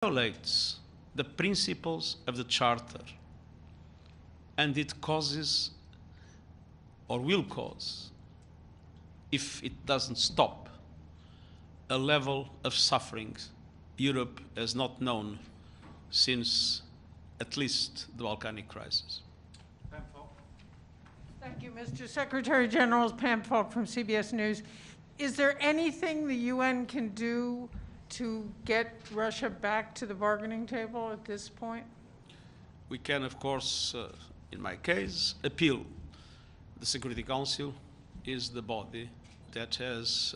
violates the principles of the Charter, and it causes, or will cause, if it doesn't stop, a level of suffering Europe has not known since at least the Balkanic crisis. Thank you, Mr. Secretary General. Pam Falk from CBS News. Is there anything the UN can do to get Russia back to the bargaining table at this point? We can, of course, in my case, appeal. The Security Council is the body that has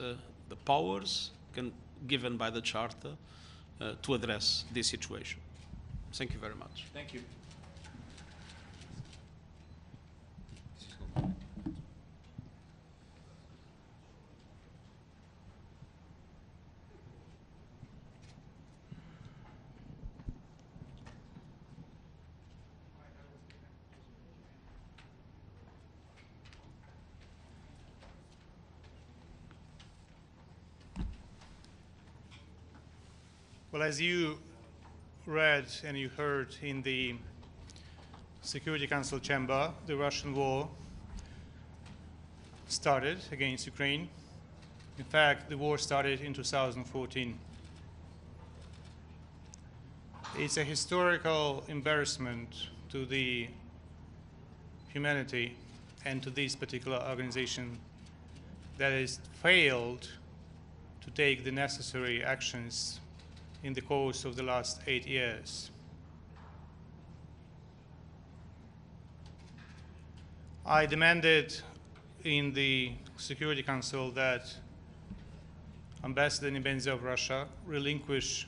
the powers given by the Charter to address this situation. Thank you very much. Thank you. Well, as you read and you heard in the Security Council chamber, the Russian war started against Ukraine. In fact, the war started in 2014. It's a historical embarrassment to the humanity and to this particular organization that has failed to take the necessary actions in the course of the last 8 years. I demanded in the Security Council that Ambassador Nebenzia of Russia relinquish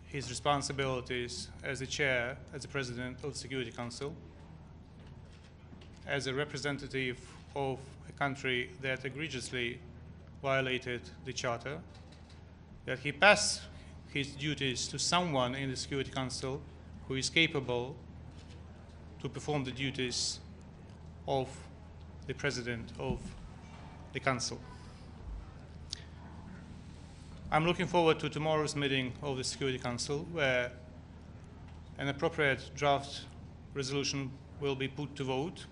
his responsibilities as the chair, as the president of the Security Council, as a representative of a country that egregiously violated the Charter, that he pass his duties to someone in the Security Council who is capable to perform the duties of the President of the Council. I'm looking forward to tomorrow's meeting of the Security Council, where an appropriate draft resolution will be put to vote,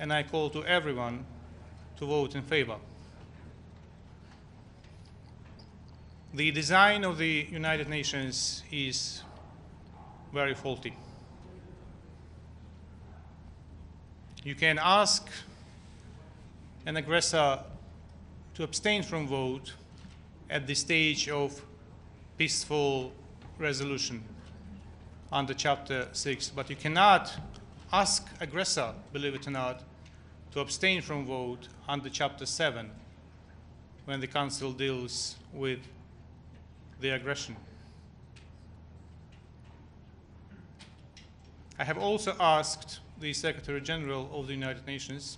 and I call to everyone to vote in favor. The design of the United Nations is very faulty. You can ask an aggressor to abstain from vote at the stage of peaceful resolution under Chapter 6, but you cannot ask aggressor, believe it or not, to abstain from vote under Chapter 7 when the Council deals with the aggression. I have also asked the Secretary General of the United Nations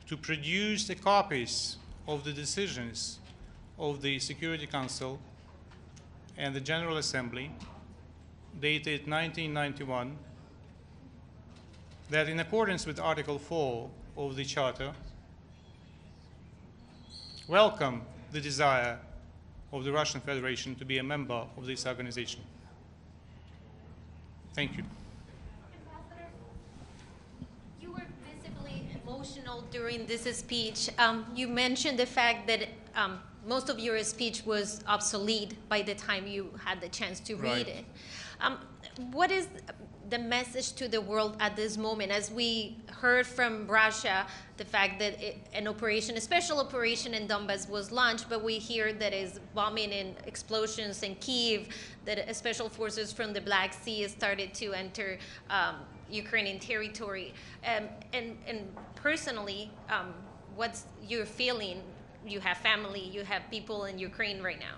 to produce the copies of the decisions of the Security Council and the General Assembly dated 1991 that, in accordance with Article 4 of the Charter, welcome the desire of the Russian Federation to be a member of this organization. Thank you. Ambassador, you were visibly emotional during this speech. You mentioned the fact that most of your speech was obsolete by the time you had the chance to read it. What is the message to the world at this moment? As we heard from Russia, the fact that an operation, a special operation in Donbass was launched, but we hear that is bombing and explosions in Kyiv, that special forces from the Black Sea started to enter Ukrainian territory. And personally, what's your feeling? You have family, you have people in Ukraine right now.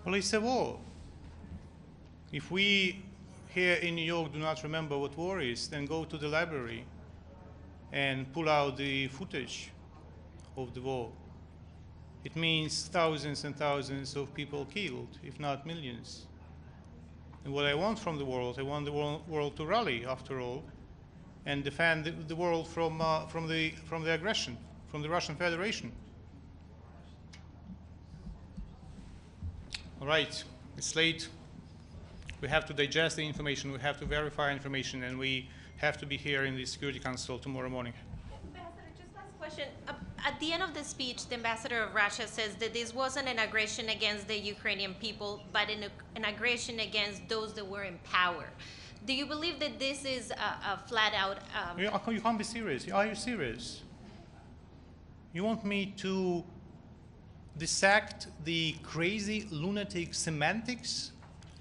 Well, it's a war. If we here in New York do not remember what war is, then go to the library and pull out the footage of the war. It means thousands and thousands of people killed, if not millions. And what I want from the world, I want the world to rally, after all, and defend the world from the aggression, from the Russian Federation. All right, it's late. We have to digest the information, we have to verify information, and we have to be here in the Security Council tomorrow morning. Ambassador, just last question. At the end of the speech, the ambassador of Russia says that this wasn't an aggression against the Ukrainian people, but an aggression against those that were in power. Do you believe that this is a flat-out? You can't be serious. Are you serious? You want me to dissect the crazy lunatic semantics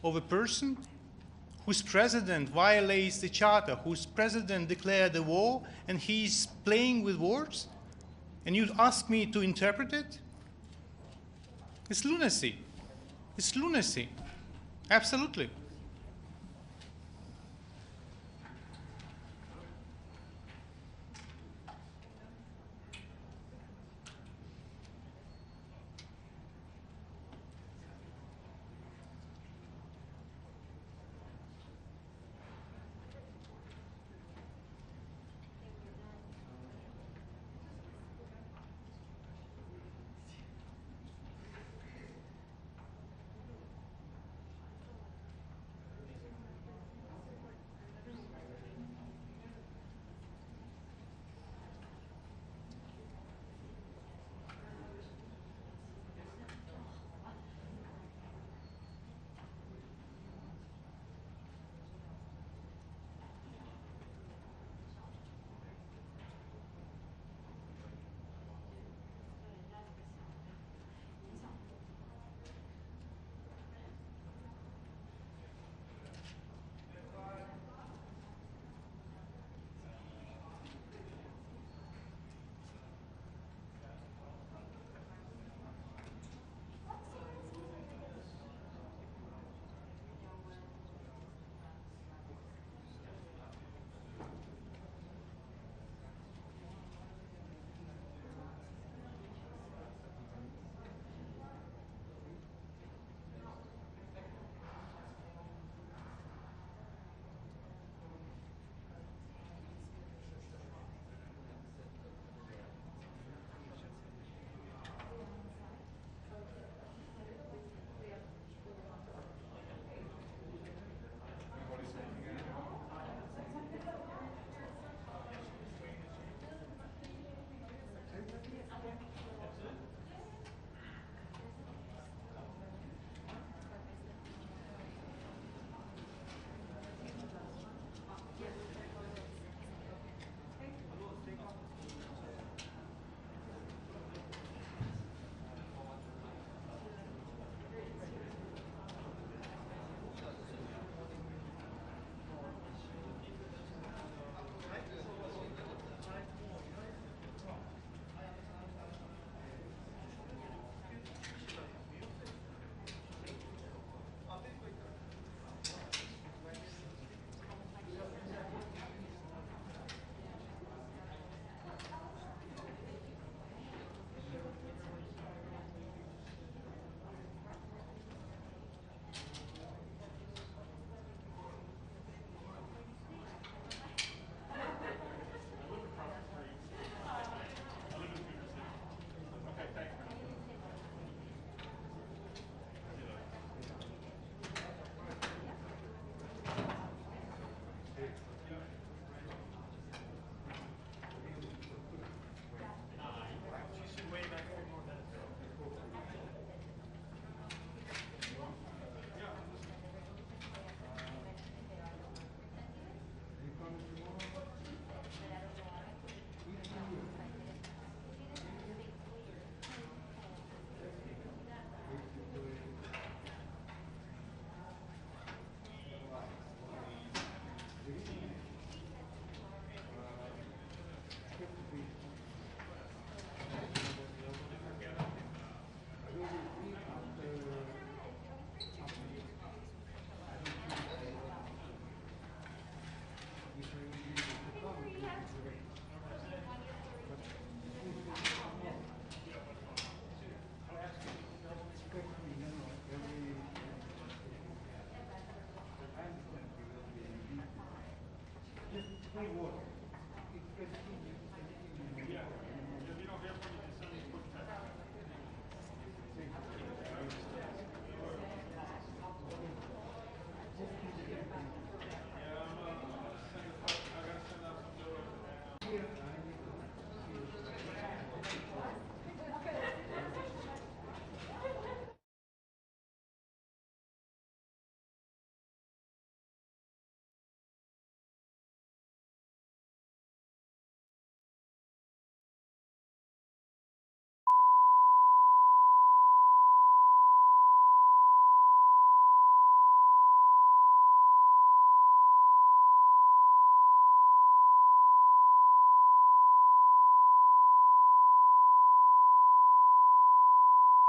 of a person whose president violates the charter, whose president declared a war, and he's playing with words? And you'd ask me to interpret it? It's lunacy. It's lunacy. Absolutely.